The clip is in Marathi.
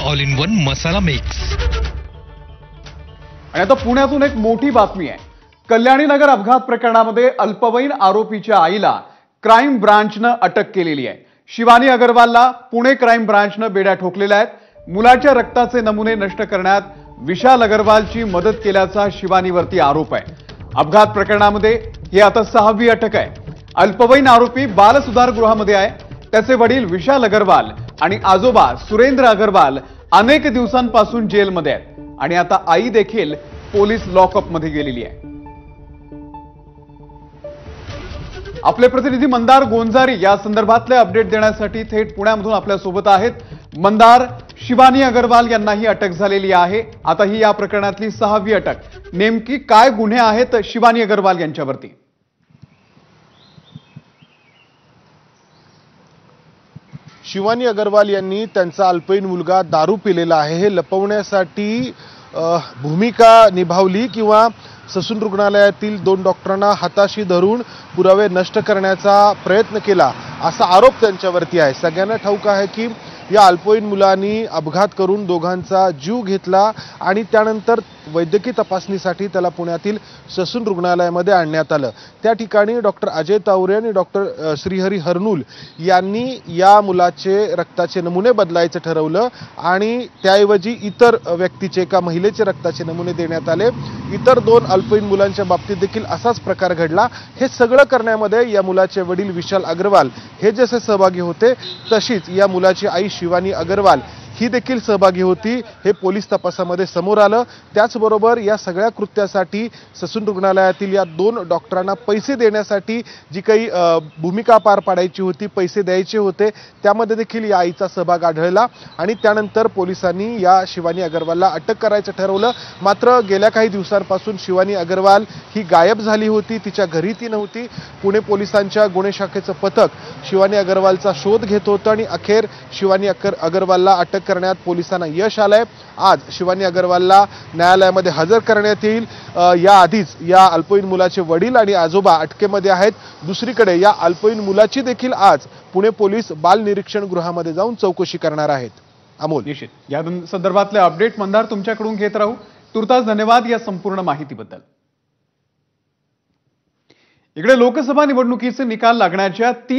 All in one masala mix. आणि आता पुण्यातून एक मोठी बातमी आहे। कल्याणी नगर अपघात प्रकरणामध्ये अल्पवयीन आरोपीच्या आईला क्राईम ब्रांचनं अटक केलेली आहे। शिवानी अग्रवालला पुणे क्राईम ब्रांचनं बेड्या ठोकलेल्या आहेत। मुलाच्या रक्ताचे नमुने नष्ट करण्यात विशाल अग्रवालची मदत केल्याचा शिवानीवरती आरोप आहे। अपघात प्रकरणामध्ये ही आता 6वी अटक आहे। अल्पवयीन आरोपी बालसुधारगृहामध्ये आहे। त्याचे वडील विशाल अग्रवाल आणि आजोबा सुरेंद्र अग्रवाल अनेक दिवसांपासून जेलमध्ये आहेत आणि आता आई देखील पोलीस लॉकअपमध्ये गेलेली आहे। आपले प्रतिनिधी मंदार गोंजारी या संदर्भातले अपडेट देण्यासाठी थेट पुण्यामधून आपल्या सोबत आहेत। मंदार, शिवानी अग्रवाल यांनाही अटक झालेली आहे। आता ही या प्रकरणातली 6वी अटक। नेमकी काय गुन्हे आहेत शिवानी अग्रवाल यांच्यावरती? शिवानी अग्रवाल यांनी त्यांचा अल्पवयीन मुलगा दारू पिलेला आहे हे लपवण्यासाठी भूमिका निभावली किंवा ससून रुग्णालयातील 2 डॉक्टरांना हाताशी धरून पुरावे नष्ट करण्याचा प्रयत्न केला असा आरोप त्यांच्यावरती आहे। सगळ्यांना ठाऊक आहे की या अल्पवयीन मुलांनी अपघात करून दोघांचा जीव घेतला आणि त्यानंतर वैद्यकीय तपासणीसाठी त्याला पुण्यातील ससून रुग्णालयामध्ये आणण्यात आलं। त्या ठिकाणी डॉक्टर अजय तावरे आणि डॉक्टर श्रीहरी हरनूल यांनी या मुलाचे रक्ताचे नमुने बदलायचं ठरवलं आणि त्याऐवजी इतर व्यक्तीचे एका महिलेचे रक्ताचे नमुने देण्यात आले। इतर 2 अल्पवयीन मुलांच्या बाबतीत देखील असाच प्रकार घडला। हे सगळं करण्यामध्ये या मुलाचे वडील विशाल अग्रवाल हे जसे सहभागी होते तशीच या मुलाची आई शिवानी अग्रवाल ही देखील सहभागी होती। हे पोलीस तपासामध्ये समोर आलं। त्याचबरोबर या सगळ्या कृत्यासाठी ससून रुग्णालयातील या 2 डॉक्टरांना पैसे देण्यासाठी जी काही भूमिका पार पाडायची होती, पैसे द्यायचे होते, त्यामध्ये देखील या आईचा सहभाग आढळला आणि त्यानंतर पोलिसांनी या शिवानी अग्रवालला अटक करायचं ठरवलं। मात्र गेल्या काही दिवसांपासून शिवानी अग्रवाल ही गायब झाली होती, तिच्या घरी ती नव्हती। पुणे पोलिसांच्या गुन्हे शाखेचं पथक शिवानी अग्रवालचा शोध घेत होतं आणि अखेर शिवानी अग्रवालला अटक करण्यात पोलिसांना यश आलंय। आज शिवानी अग्रवालला न्यायालयामध्ये हजर करण्यात येईल। याआधीच या अल्पवयीन मुलाचे वडील आणि आजोबा अटकेमध्ये आहेत। दुसरीकडे या अल्पवयीन मुलाची देखील आज पुणे पोलीस बाल निरीक्षण गृहामध्ये जाऊन चौकशी करणार आहेत। अमोल, निश्चित या संदर्भातले अपडेट मंदार तुमच्याकडून घेत राहू। तुर्तास धन्यवाद या संपूर्ण माहितीबद्दल। इकडे लोकसभा निवडणुकीचे निकाल लागण्याच्या 3